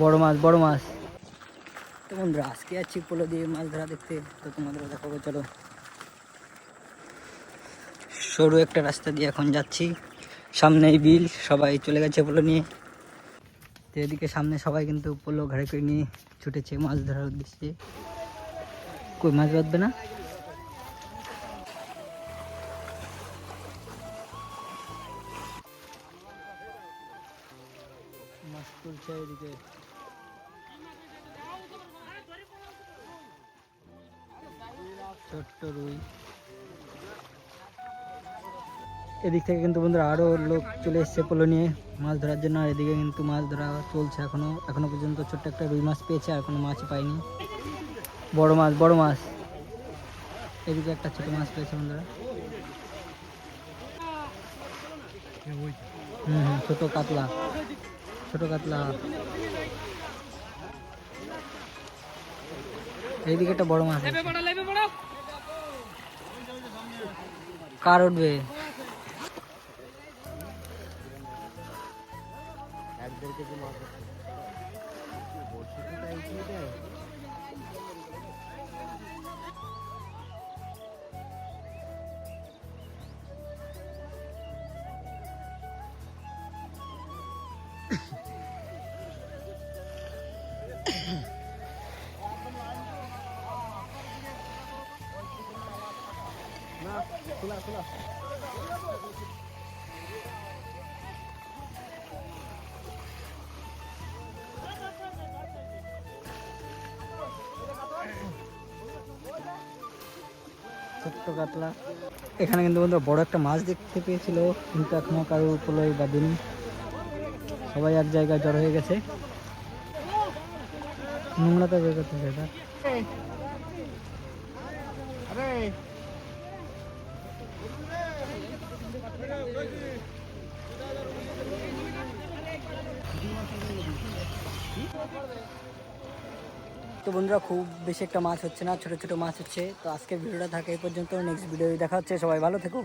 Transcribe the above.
বড় মাছ বড় মাছ। তো বন্ধুরা আজকে যাচ্ছি পোলো দিয়ে মাছ ধরা দেখতে, তো তোমাদের দেখাবো। চলো, সরু একটা রাস্তা দিয়ে এখন যাচ্ছি, সামনেই বিল, সবাই চলে গেছে পোলো নিয়ে। তো এদিকে সামনে সবাই কিন্তু পোলো ঘাড়ে করে নিয়ে ছুটেছে মাছ ধরার উদ্দেশ্যে। কই মাছ বাঁধবে না? মাছ তুলছে এদিকে। ছোট্ট রুই। এদিক থেকে কিন্তু বন্ধুরা আরো লোক চলে এসছে পোলো নিয়ে মাছ ধরার জন্য। আর এদিকে কিন্তু মাছ ধরা চলছে এখনো পর্যন্ত। ছোট্ট একটা রুই মাছ পেয়েছে, আর কোনো মাছই পাইনি। বড় মাছ বড় মাছ। এদিকে একটা ছোট মাছ পেয়েছে বন্ধুরা। ছোট কাতলা, ছোট কাতলা। এইদিকে একটা বড় মাছ। কার উঠবে? খোলা খোলা। ছোট্ট কাতলা। এখানে কিন্তু বন্ধু বড় একটা মাছ দেখতে পেয়েছিল, কিন্তু এখনো কারো পোলোয় বাঁধেনি। সবাই এক জায়গায় জড়ো হয়ে গেছে। নোংরাটা বের করতেছে এটা। তো বন্ধুরা খুব বেশি একটা মাছ হচ্ছে না, ছোট ছোট মাছ হচ্ছে। তো আজকের ভিডিওটা থাকে এই পর্যন্ত। নেক্সট ভিডিও দেখা হচ্ছে। সবাই ভালো থেকো।